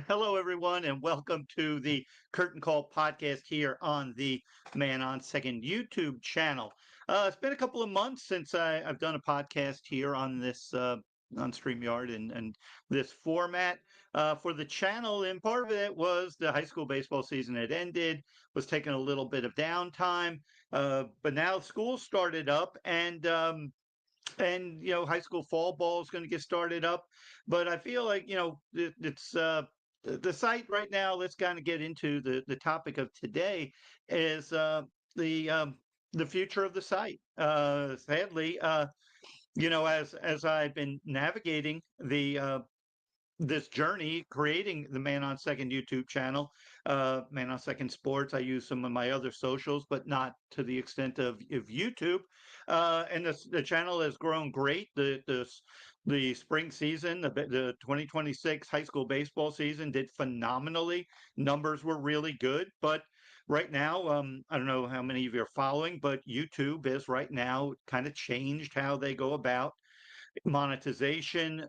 Hello, everyone, and welcome to the Curtain Call podcast here on the ManOn2nd YouTube channel. It's been a couple of months since I've done a podcast here on this on StreamYard and this format for the channel. And part of it was the high school baseball season had ended, was taking a little bit of downtime, but now school started up and high school fall ball is going to get started up, but I feel like it's the site right now. Let's kind of get into the topic of today is the the future of the site. Sadly, as I've been navigating the this journey creating the Man on 2nd YouTube channel, Man on 2nd Sports. I use some of my other socials, but not to the extent of YouTube. And the channel has grown great. The spring season, the 2026 high school baseball season did phenomenally. Numbers were really good, but right now, I don't know how many of you are following, but YouTube is right now kind of changed how they go about monetization,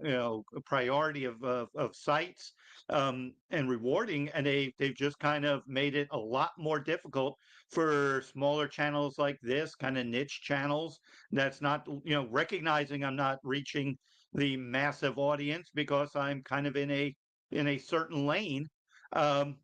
priority of sites, and rewarding, and they've just kind of made it a lot more difficult for smaller channels like this, kind of niche channels. That's not, recognizing I'm not reaching the massive audience because I'm kind of in a certain lane. Um,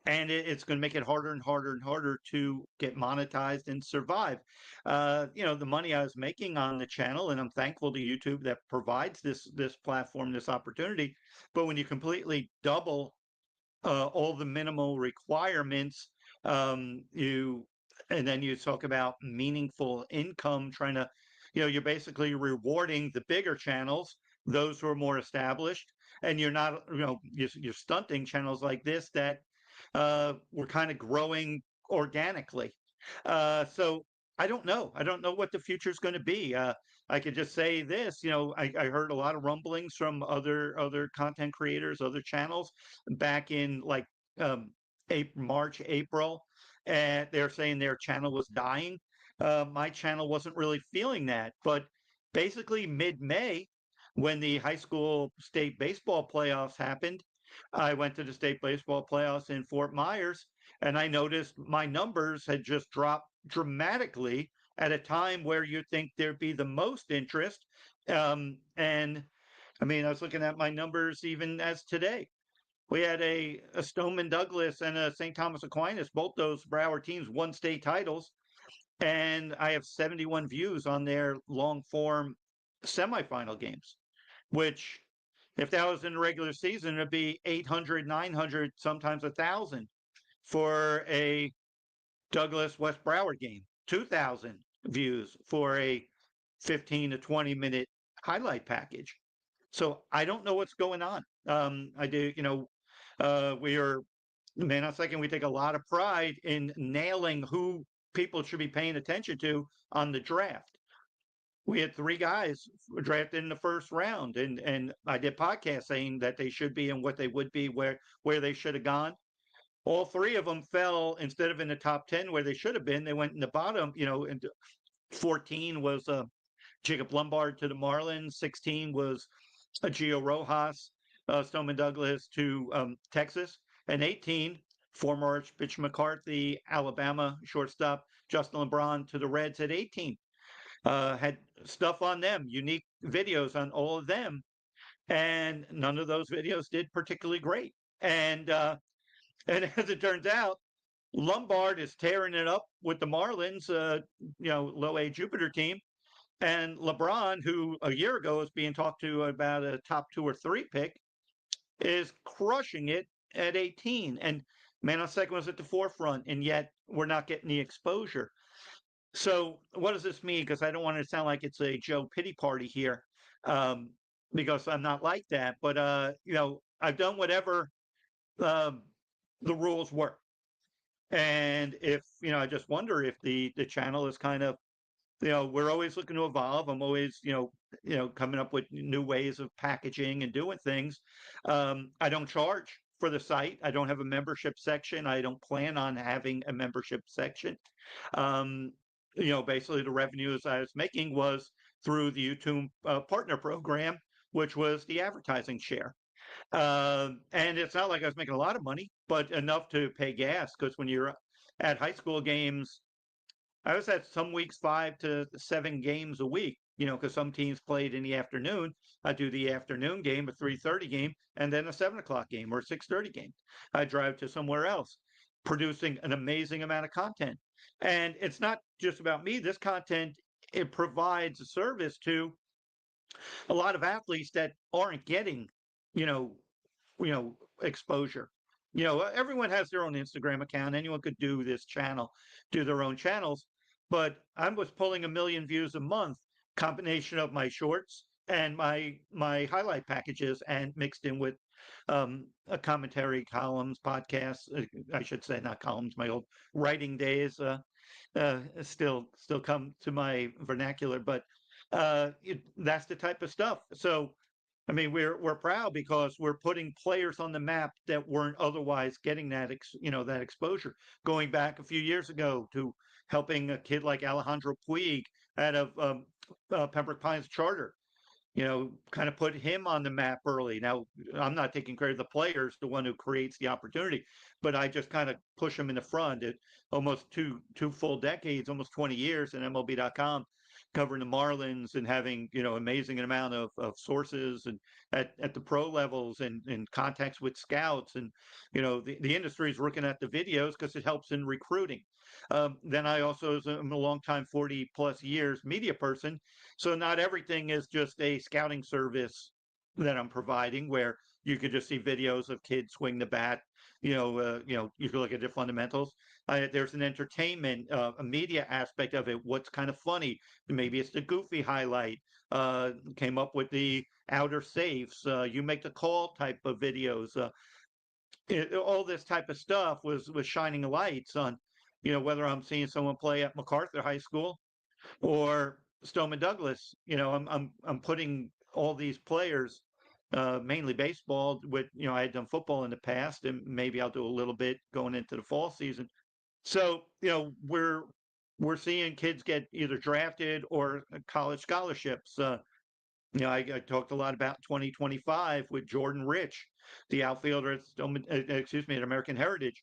and it's going to make it harder and harder and harder to get monetized and survive. The money I was making on the channel, and I'm thankful to YouTube that provides this platform, this opportunity. But when you completely double all the minimal requirements, you and then you talk about meaningful income, trying to, you're basically rewarding the bigger channels, those who are more established, and you're not, you're stunting channels like this that were kind of growing organically. So I don't know. I don't know what the future is going to be. I could just say this. I heard a lot of rumblings from other content creators, other channels, back in like March, April, and they're saying their channel was dying. My channel wasn't really feeling that, but basically mid-May, when the high school state baseball playoffs happened, I went to the state baseball playoffs in Fort Myers, and I noticed my numbers had just dropped dramatically at a time where you'd think there'd be the most interest. And I mean, I was looking at my numbers even as today. We had a Stoneman Douglas and a St. Thomas Aquinas. Both those Broward teams won state titles, and I have 71 views on their long form semifinal games, which if that was in the regular season, it'd be 800, 900, sometimes 1,000 for a Douglas West Broward game, 2,000 views for a 15 to 20-minute highlight package. So I don't know what's going on. I do, we are, Man on 2nd, we take a lot of pride in nailing who people should be paying attention to on the draft. We had three guys drafted in the first round, and I did podcasts saying that they should be and what they would be, where they should have gone. All three of them fell instead of in the top 10 where they should have been. They went in the bottom. And 14 was Jacob Lombard to the Marlins. 16 was Gio Rojas, Stoneman Douglas to Texas, and 18 former Archbishop McCarthy, Alabama shortstop Justin LeBron to the Reds at 18. Had stuff on them, unique videos on all of them, and none of those videos did particularly great. And as it turns out, Lombard is tearing it up with the Marlins, low A Jupiter team, and LeBron, who a year ago was being talked to about a top 2 or 3 pick, is crushing it at 18. And Man on 2nd was at the forefront, and yet we're not getting the exposure. So what does this mean? Because I don't want it to sound like it's a Joe pity party here, um, because I'm not like that. But I've done whatever um, the rules were, and if I just wonder if the channel is kind of, we're always looking to evolve. I'm always coming up with new ways of packaging and doing things. I don't charge for the site. I don't have a membership section. I don't plan on having a membership section. Um, Basically the revenues I was making was through the YouTube partner program, which was the advertising share. And it's not like I was making a lot of money, but enough to pay gas. Because when you're at high school games, I was at some weeks 5 to 7 games a week. Because some teams played in the afternoon. I do the afternoon game, a 3:30 game, and then a 7 o'clock game or a 6:30 game. I drive to somewhere else, producing an amazing amount of content. And it's not just about me. This content, it provides a service to a lot of athletes that aren't getting, you know, exposure. Everyone has their own Instagram account. Anyone could do this channel, do their own channels. But I was pulling 1 million views a month, combination of my shorts and my highlight packages, and mixed in with a commentary columns, podcasts. I should say not columns. My old writing days still come to my vernacular, but that's the type of stuff. So I mean, we're proud because we're putting players on the map that weren't otherwise getting that exposure. Going back a few years ago to helping a kid like Alejandro Puig out of Pembroke Pines Charter, kind of put him on the map early. Now, I'm not taking credit of the players, the one who creates the opportunity, but I just kind of push him in the front. It almost two full decades, almost 20 years in MLB.com, covering the Marlins and having amazing amount of sources and at the pro levels and contacts with scouts, and the industry is looking at the videos because it helps in recruiting. Then I also am a long time 40 plus years media person, so not everything is just a scouting service that I'm providing where you could just see videos of kids swing the bat. You could look at the fundamentals. There's an entertainment, a media aspect of it. What's kind of funny? Maybe it's the goofy highlight. Came up with the outer safes. You make the call type of videos. All this type of stuff was shining lights on, whether I'm seeing someone play at MacArthur High School or Stoneman Douglas. I'm putting all these players, mainly baseball. With I had done football in the past, and maybe I'll do a little bit going into the fall season. So we're seeing kids get either drafted or college scholarships. I talked a lot about 2025 with Jordan Rich, the outfielder at at American Heritage.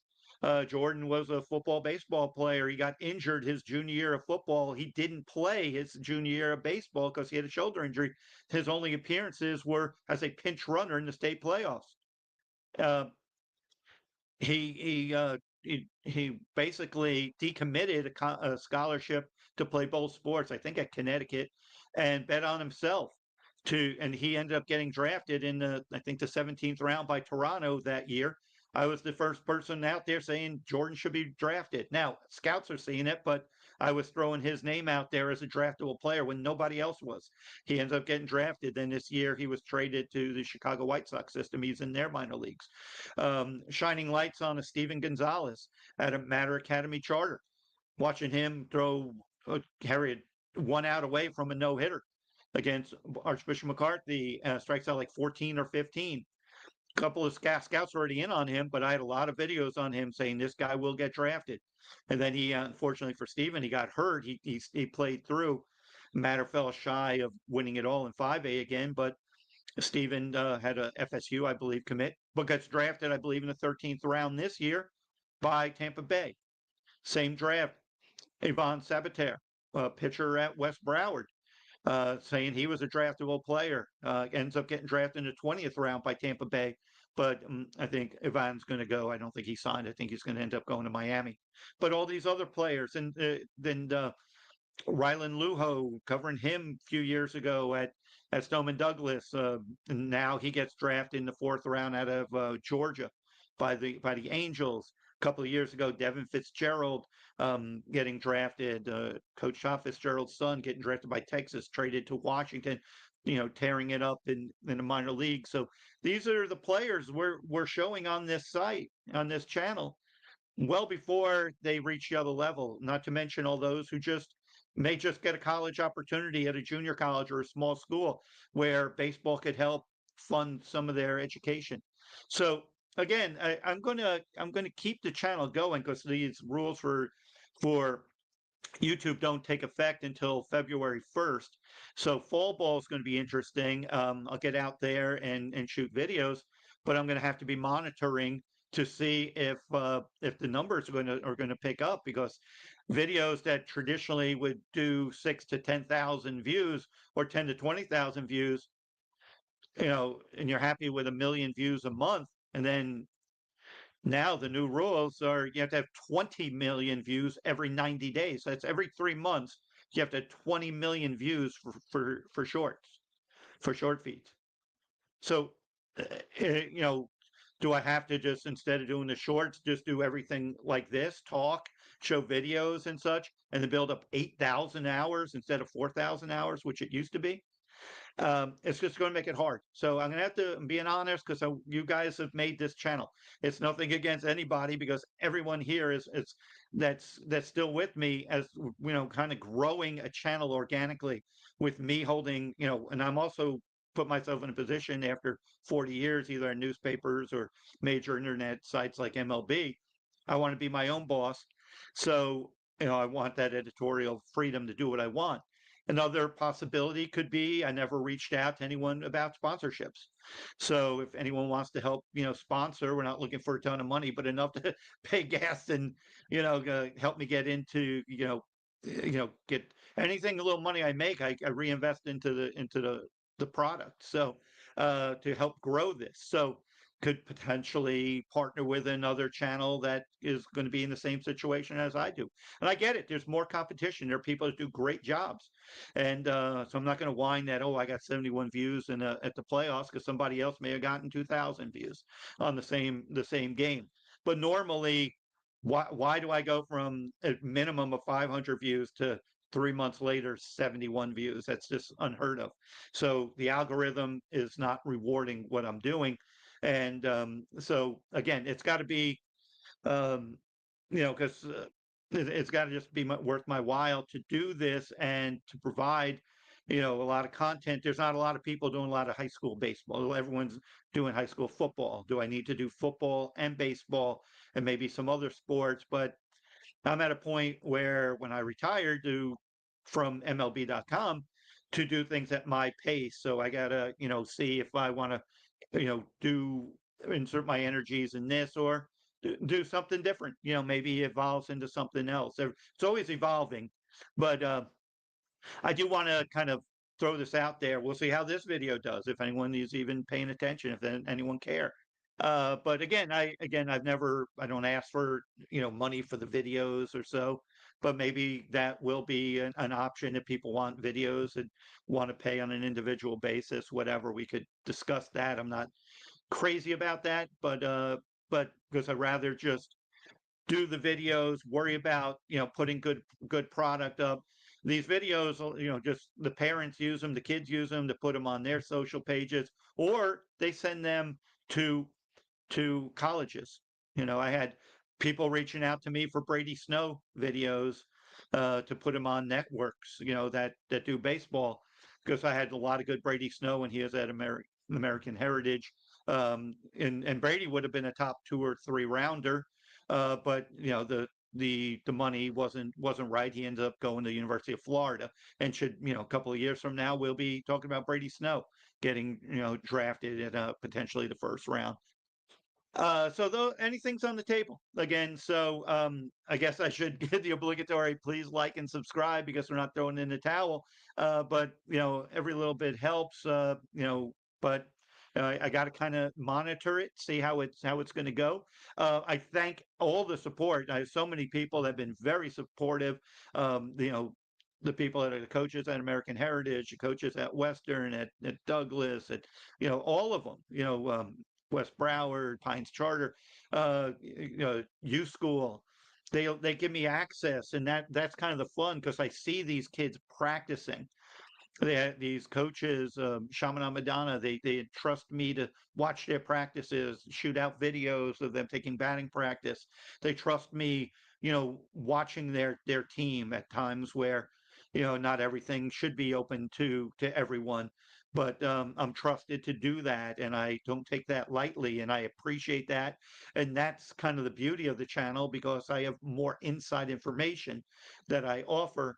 Jordan was a football baseball player. He got injured his junior year of football. He didn't play his junior year of baseball because he had a shoulder injury. His only appearances were as a pinch runner in the state playoffs. Uh, he basically decommitted a scholarship to play both sports, I think at Connecticut, and bet on himself and he ended up getting drafted in I think the 17th round by Toronto that year. I was the first person out there saying Jordan should be drafted. Now, scouts are seeing it, but I was throwing his name out there as a draftable player when nobody else was. He ends up getting drafted. Then this year he was traded to the Chicago White Sox system. He's in their minor leagues. Shining lights on a Steven Gonzalez at a Matter Academy Charter. Watching him throw carried one out away from a no hitter against Archbishop McCarthy, strikes out like 14 or 15. A couple of scouts already in on him, but I had a lot of videos on him saying this guy will get drafted. And then he, unfortunately for Steven, he got hurt. He played through. Matter fell shy of winning it all in 5A again, but Steven had a FSU, I believe, commit, but gets drafted, I believe, in the 13th round this year by Tampa Bay. Same draft. Ivan Sabater, pitcher at West Broward, saying he was a draftable player. Ends up getting drafted in the 20th round by Tampa Bay. But I think Ivan's going to go. I don't think he signed. I think he's going to end up going to Miami. But all these other players, and then Rylan Luho, covering him a few years ago at Stoneman Douglas. And now he gets drafted in the 4th round out of Georgia by the Angels. A couple of years ago, Devin Fitzgerald getting drafted. Coach Sean Fitzgerald's son getting drafted by Texas, traded to Washington, tearing it up in the minor league. So these are the players we're showing on this site, on this channel, well before they reach the other level, not to mention all those who may just get a college opportunity at a junior college or a small school where baseball could help fund some of their education. So again, I'm gonna keep the channel going because these rules for YouTube don't take effect until February 1st. So fall ball is going to be interesting. I'll get out there and shoot videos. but I'm going to have to be monitoring to see if the numbers are going to pick up, because videos that traditionally would do 6 to 10,000 views or 10 to 20,000 views, and you're happy with 1 million views a month, and then now the new rules are you have to have 20 million views every 90 days. That's every 3 months. You have to have 20 million views for shorts, for short feeds. So, uh, you know, do I have to just, instead of doing the shorts, just do everything like this, talk, show videos and such, and then build up 8,000 hours instead of 4,000 hours, which it used to be? It's just going to make it hard. So I'm going to have to be honest, because you guys have made this channel. It's nothing against anybody, because everyone here is that's still with me, as kind of growing a channel organically with me holding, and I'm also put myself in a position after 40 years, either in newspapers or major internet sites like MLB. I want to be my own boss. So, I want that editorial freedom to do what I want. Another possibility could be I never reached out to anyone about sponsorships. So if anyone wants to help, sponsor, we're not looking for a ton of money, but enough to pay gas and, help me get into, get anything, a little money I make, I reinvest into the product. So to help grow this. So could potentially partner with another channel that is going to be in the same situation as I do. And I get it. There's more competition. There are people that do great jobs. And so I'm not going to whine that, oh, I got 71 views at the playoffs, because somebody else may have gotten 2,000 views on the same game. But normally, why do I go from a minimum of 500 views to 3 months later 71 views? That's just unheard of. So the algorithm is not rewarding what I'm doing. And so again, it's got to be, um, because it's got to just be worth my while to do this and to provide, a lot of content. There's not a lot of people doing a lot of high school baseball. Everyone's doing high school football. Do I need to do football and baseball and maybe some other sports? But I'm at a point where, when I retired from MLB.com, to do things at my pace. So I gotta, see if I want to, do insert my energies in this, or do something different. Maybe evolves into something else. It's always evolving, but I do want to kind of throw this out there. We'll see how this video does, if anyone is even paying attention, if anyone care. But I don't ask for, money for the videos or so, but maybe that will be an option if people want videos and want to pay on an individual basis, whatever. We could discuss that. I'm not crazy about that, but because I'd rather just do the videos, worry about, putting good product up. These videos, just the parents use them, the kids use them to put them on their social pages, or they send them to colleges. I had people reaching out to me for Brady Snow videos, to put them on networks, that do baseball, because I had a lot of good Brady Snow when he was at American Heritage. And Brady would have been a top 2 or 3 rounder, but the money wasn't right. He ended up going to the University of Florida, and should, a couple of years from now, we'll be talking about Brady Snow getting, drafted in potentially the first round. So though anything's on the table again. So I guess I should give the obligatory please like and subscribe, because we're not throwing in the towel. But every little bit helps. But I got to kind of monitor it, see how it's going to go. I thank all the support. I have so many people that have been very supportive. The people that are the coaches at American Heritage, the coaches at Western, at Douglas, at all of them. West Broward, Pines Charter, U School. They give me access, and that's kind of the fun, because I see these kids practicing. These coaches, Shaman Madonna, they trust me to watch their practices, shoot out videos of them taking batting practice. They trust me, watching their team at times where, not everything should be open to everyone. But I'm trusted to do that, and I don't take that lightly, and I appreciate that. And that's kind of the beauty of the channel, because I have more inside information that I offer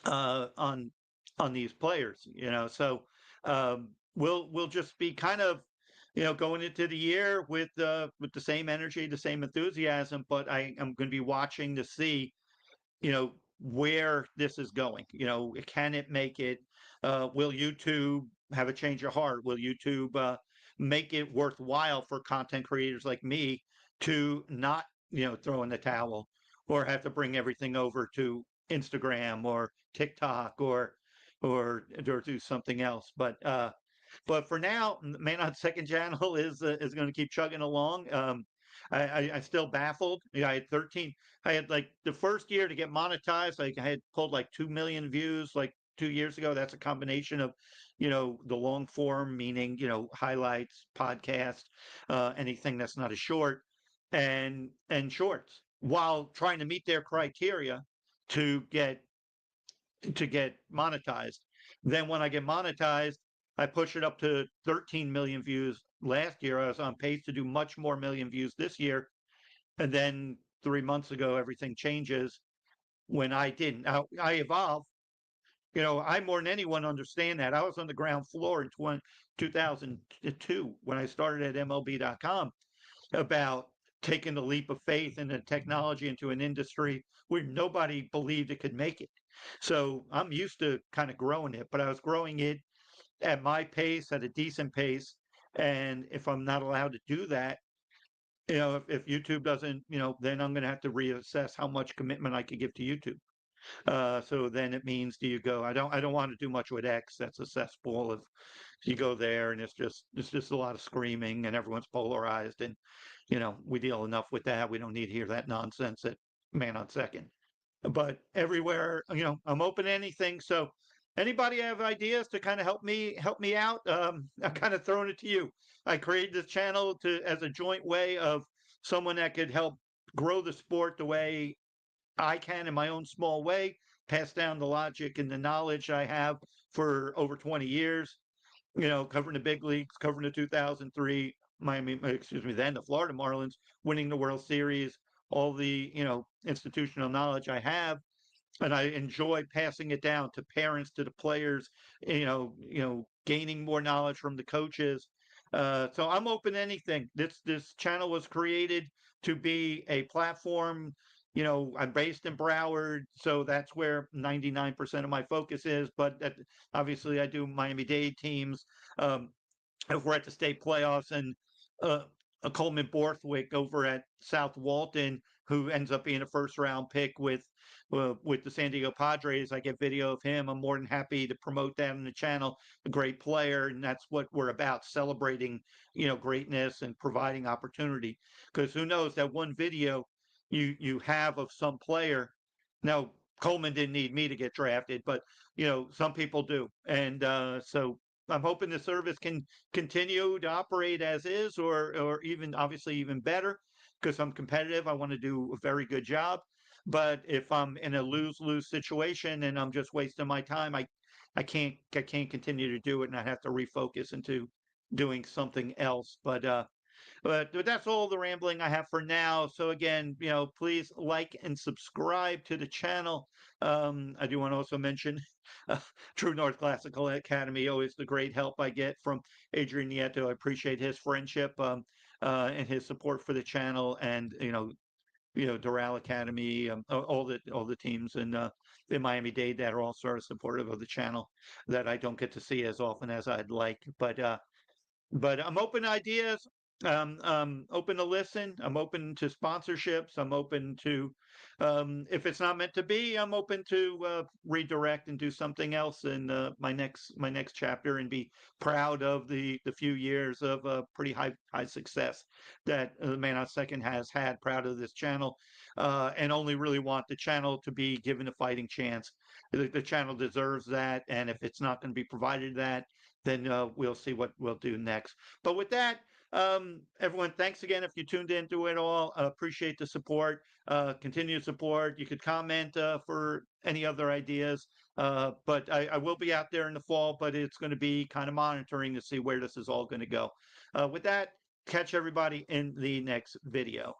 on these players. So we'll just be kind of going into the year with the same energy, the same enthusiasm, but I am going to be watching to see, where this is going. Can it make it? Will YouTube have a change of heart? Will YouTube make it worthwhile for content creators like me to not, throw in the towel or have to bring everything over to Instagram or TikTok or do something else? But for now, ManOn2nd channel is going to keep chugging along. I still baffled. I had 13. I had like the first year to get monetized. Like I had pulled like 2 million views like 2 years ago. That's a combination of, the long form, meaning highlights, podcast, anything that's not a short, and shorts, while trying to meet their criteria to get to get monetized. Then when I get monetized, I push it up to 13 million views last year. I was on pace to do much more million views this year. And then 3 months ago, everything changes when I didn't. I evolve. I more than anyone understand that. I was on the ground floor in 2002 when I started at MLB.com about taking the leap of faith in the technology into an industry where nobody believed it could make it. So I'm used to kind of growing it, but I was growing it at my pace, at a decent pace. And if I'm not allowed to do that, if YouTube doesn't, then I'm going to have to reassess how much commitment I could give to YouTube. So then it means, do you go? I don't want to do much with X. That's a cesspool of, you go there and it's just a lot of screaming and everyone's polarized, and we deal enough with that. We don't need to hear that nonsense at ManOn2nd. But everywhere, I'm open to anything. So anybody have ideas to kind of help me out? I'm kind of throwing it to you. I created this channel as a joint way of someone that could help grow the sport the way I can in my own small way, pass down the logic and the knowledge I have for over 20 years, covering the big leagues, covering the 2003 Miami, excuse me, then the Florida Marlins, winning the World Series, all the, institutional knowledge I have. And I enjoy passing it down to parents, to the players, gaining more knowledge from the coaches. So I'm open to anything. This channel was created to be a platform. I'm based in Broward, so that's where 99% of my focus is. But obviously, I do Miami-Dade teams. If we're at the state playoffs, and uh, a Coleman Borthwick over at South Walton, who ends up being a first round pick with the San Diego Padres. I get video of him. I'm more than happy to promote that on the channel. A great player, and that's what we're about: celebrating, greatness and providing opportunity. Because who knows, that one video you have of some player. Now Coleman didn't need me to get drafted, but some people do, and so I'm hoping the service can continue to operate as is, or even obviously even better, because I'm competitive. I want to do a very good job. But if I'm in a lose-lose situation and I'm just wasting my time, I can't continue to do it, and I have to refocus into doing something else. But that's all the rambling I have for now. So again, please like and subscribe to the channel. I do want to also mention uh, True North Classical Academy. Always the great help I get from Adrian Nieto. I appreciate his friendship, and his support for the channel, and Doral Academy, all the teams in Miami-Dade that are all sort of supportive of the channel that I don't get to see as often as I'd like. But I'm open to ideas. Open to listen. I'm open to sponsorships. I'm open to, if it's not meant to be, I'm open to redirect and do something else in my next chapter, and be proud of the few years of pretty high success that ManOn2nd has had. Proud of this channel, and only really want the channel to be given a fighting chance. The channel deserves that, and if it's not going to be provided that, then we'll see what we'll do next. But with that, everyone, thanks again if you tuned into it all. Appreciate the support, continued support. You could comment for any other ideas. But I will be out there in the fall, but it's going to be kind of monitoring to see where this is all going to go. With that, catch everybody in the next video.